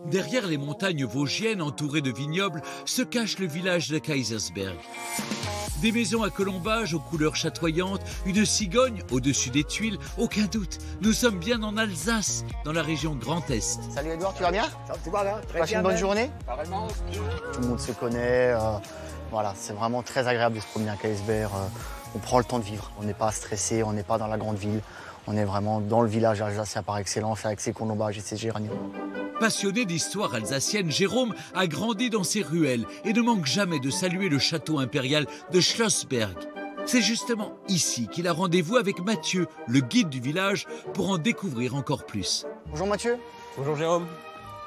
Derrière les montagnes vosgiennes entourées de vignobles se cache le village de Kaysersberg. Des maisons à colombage aux couleurs chatoyantes, une cigogne au-dessus des tuiles, aucun doute. Nous sommes bien en Alsace, dans la région Grand Est. Salut Edouard, tu vas bien? Tu vas là? Tu passes une bonne journée? Pareillement. Tout le monde se connaît. Voilà, c'est vraiment très agréable de se promener à Kaysersberg. On prend le temps de vivre. On n'est pas stressé, on n'est pas dans la grande ville. On est vraiment dans le village alsacien par excellence avec ses colombages et ses géraniums. Passionné d'histoire alsacienne, Jérôme a grandi dans ces ruelles et ne manque jamais de saluer le château impérial de Schlossberg. C'est justement ici qu'il a rendez-vous avec Mathieu, le guide du village, pour en découvrir encore plus. Bonjour Mathieu. Bonjour Jérôme.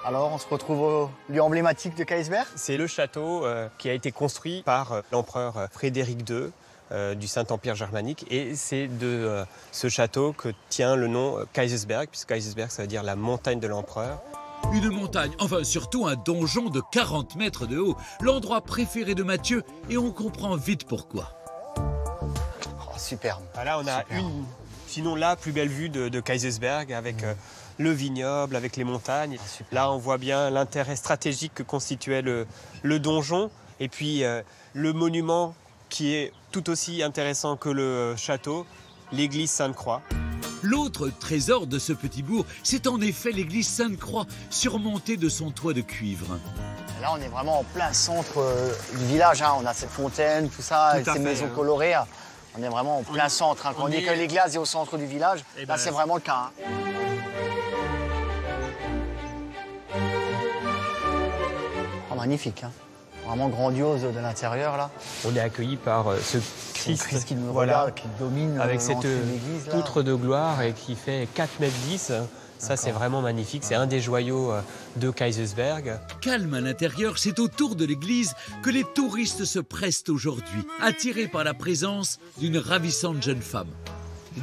Alors, on se retrouve au lieu emblématique de Kaysersberg. C'est le château qui a été construit par l'empereur Frédéric II du Saint-Empire germanique. Et c'est de ce château que tient le nom Kaysersberg, puisque Kaysersberg, ça veut dire la montagne de l'empereur. Une montagne, enfin surtout un donjon de 40 mètres de haut, l'endroit préféré de Mathieu, et on comprend vite pourquoi. Oh, superbe. Là, on a sinon la plus belle vue de Kaysersberg avec le vignoble, avec les montagnes. Là, on voit bien l'intérêt stratégique que constituait le donjon. Et puis, le monument qui est tout aussi intéressant que le château, l'église Sainte-Croix. L'autre trésor de ce petit bourg, c'est en effet l'église Sainte-Croix, surmontée de son toit de cuivre. Là, on est vraiment en plein centre du village. On a cette fontaine, tout ça, avec ces maisons colorées. On est vraiment en plein centre. Quand on dit que l'église est au centre du village, là, c'est vraiment le cas. Oh, magnifique. Vraiment grandiose de l'intérieur, là. On est accueilli par ce Christ qui nous regarde, qui domine avec cette l'église, là. poutre de gloire et qui fait 4,10 m. Ça, c'est vraiment magnifique. C'est un des joyaux de Kaysersberg. Calme à l'intérieur, c'est autour de l'église que les touristes se pressent aujourd'hui, attirés par la présence d'une ravissante jeune femme.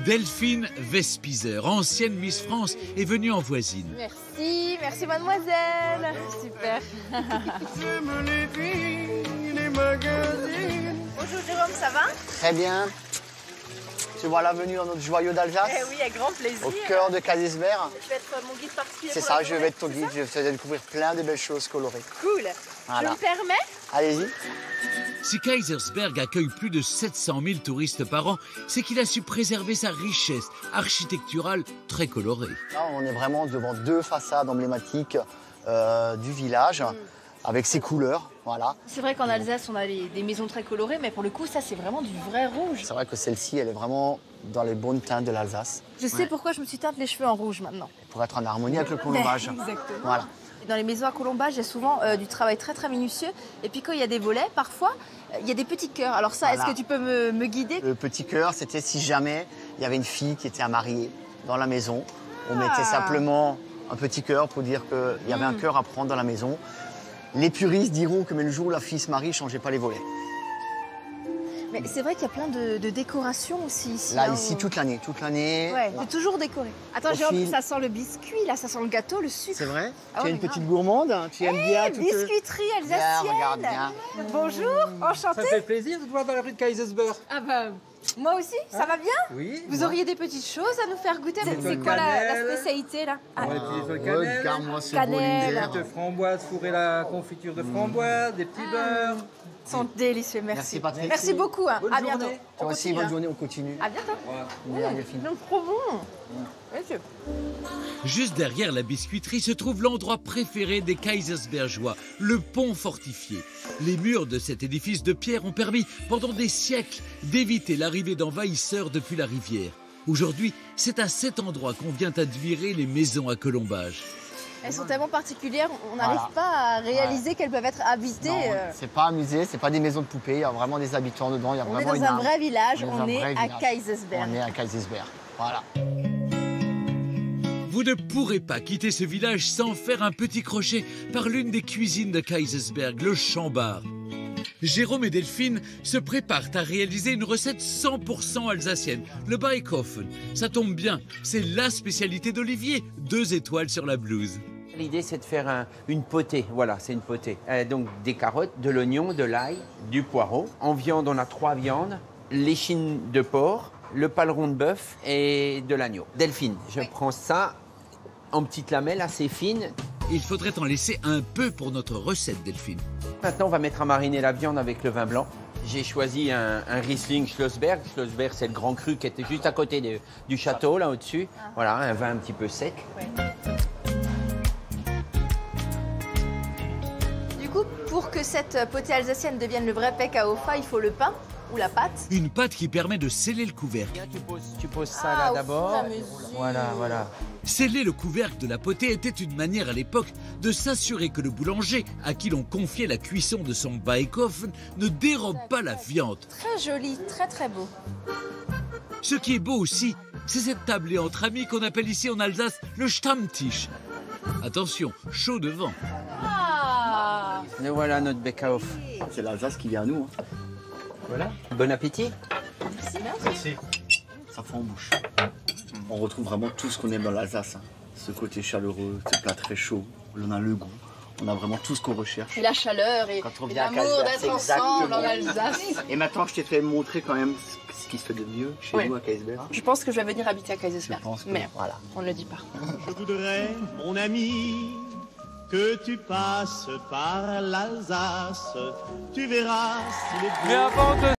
Delphine Vespizer, ancienne Miss France, est venue en voisine. Merci mademoiselle. Super. Bonjour Jérôme, ça va? Très bien. Tu vois la venue dans notre joyau d'Alsace? Eh oui, avec grand plaisir. Au cœur de Kaysersberg. Je vais être mon guide particulier. C'est ça, je vais être ton guide. Je vais te faire découvrir plein de belles choses colorées. Cool. Voilà. Je me permets? Allez-y. Si Kaysersberg accueille plus de 700 000 touristes par an, c'est qu'il a su préserver sa richesse architecturale très colorée. Là, on est vraiment devant deux façades emblématiques du village, avec ses couleurs. Voilà. C'est vrai qu'en Alsace, on a des maisons très colorées, mais pour le coup, ça, c'est vraiment du vrai rouge. C'est vrai que celle-ci, elle est vraiment dans les bonnes teintes de l'Alsace. Je sais pourquoi je me suis teinte les cheveux en rouge maintenant. Pour être en harmonie avec le colombage. Exactement. Voilà. Dans les maisons à colombage, il y a souvent du travail très très minutieux. Et puis quand il y a des volets, parfois, il y a des petits cœurs. Alors ça, Voilà. est-ce que tu peux me guider? Le petit cœur, c'était si jamais il y avait une fille qui était à marier dans la maison. On mettait simplement un petit cœur pour dire qu'il y avait un cœur à prendre dans la maison. Les puristes diront que mais le jour où la fille se marie, ne changez pas les volets. Mais c'est vrai qu'il y a plein de décorations aussi ici. Là, ici, toute l'année. Ouais, c'est toujours décoré. Attends, Au Jérôme, fil. ça sent le biscuit, là, ça sent le gâteau, le sucre. C'est vrai? Ah Tu ouais, es une mais petite grave. gourmande? Tu aimes bien tout Biscuiterie Bien, alsacienne. regarde bien. Bonjour, enchantée. Ça fait plaisir de te voir dans la rue de Kaysersberg. Ah bah, moi aussi, ça va bien? Oui. Vous auriez des petites choses à nous faire goûter? Des C'est petites quoi la cannelles. spécialité, là? On va utiliser sur le cannelle. Regarde-moi ce Cannelle. beau De liner. framboises fourrées la confiture de framboise, des petits beurres. Ils sont délicieux, merci. Merci, Patrick. Merci beaucoup, hein. Bonne À bientôt. journée. On Toi aussi, continue, bonne hein. journée, on continue. À bientôt. Delphine. C'est trop bon. Monsieur. Juste derrière la biscuiterie se trouve l'endroit préféré des Kaysersbergeois, le pont fortifié. Les murs de cet édifice de pierre ont permis, pendant des siècles, d'éviter l'arrivée d'envahisseurs depuis la rivière. Aujourd'hui, c'est à cet endroit qu'on vient admirer les maisons à colombage. Elles sont tellement particulières, on n'arrive pas à réaliser qu'elles peuvent être habitées. Non, c'est pas un musée, c'est pas des maisons de poupées, il y a vraiment des habitants dedans, il y a On est vraiment dans une un âme. vrai village, On est dans on un est vrai à village. Kaysersberg. On est à Kaysersberg, voilà. Vous ne pourrez pas quitter ce village sans faire un petit crochet par l'une des cuisines de Kaysersberg, le chambar. Jérôme et Delphine se préparent à réaliser une recette 100% alsacienne, le Beikofen. Ça tombe bien, c'est la spécialité d'Olivier, 2 étoiles sur la blouse. L'idée, c'est de faire une potée. Voilà, c'est une potée. Donc, des carottes, de l'oignon, de l'ail, du poireau. En viande, on a 3 viandes. L'échine de porc, le paleron de bœuf et de l'agneau. Delphine, je prends ça en petites lamelles assez fines. Et il faudrait en laisser un peu pour notre recette, Delphine. Maintenant, on va mettre à mariner la viande avec le vin blanc. J'ai choisi un Riesling Schlossberg. Schlossberg, c'est le grand cru qui était juste à côté du château, là au-dessus. Voilà, un vin un petit peu sec. Du coup, pour que cette potée alsacienne devienne le vrai pec à Ofa, il faut le pain ou la pâte. Une pâte qui permet de sceller le couvercle. Tu poses ça là au d'abord. fur et à mesure. Voilà. Sceller le couvercle de la potée était une manière à l'époque de s'assurer que le boulanger, à qui l'on confiait la cuisson de son Beikofen, ne dérobe pas la viande. Très joli, très très beau. Ce qui est beau aussi, c'est cette tablée entre amis qu'on appelle ici en Alsace le Stammtisch. Attention, chaud devant. Ah, Et voilà notre Bäckauf. C'est l'Alsace qui vient à nous. Hein. Voilà. Bon appétit. Ça fend en bouche. On retrouve vraiment tout ce qu'on aime dans l'Alsace. Hein. Ce côté chaleureux, ce plat très chaud. On a le goût. On a vraiment tout ce qu'on recherche. et la chaleur et, Quand on et vient à l'amour Kaisberg, d'être c'est ensemble en exactement. Alsace. Et maintenant, je t'ai fait montrer quand même ce qui se fait de mieux chez nous à Kaisberg. Je pense que je vais venir habiter à Kaisersberg. Je pense que, Mais voilà. on ne le dit pas. Je voudrais, mon ami, que tu passes par l'Alsace. Tu verras s'il est beau. Mais avant de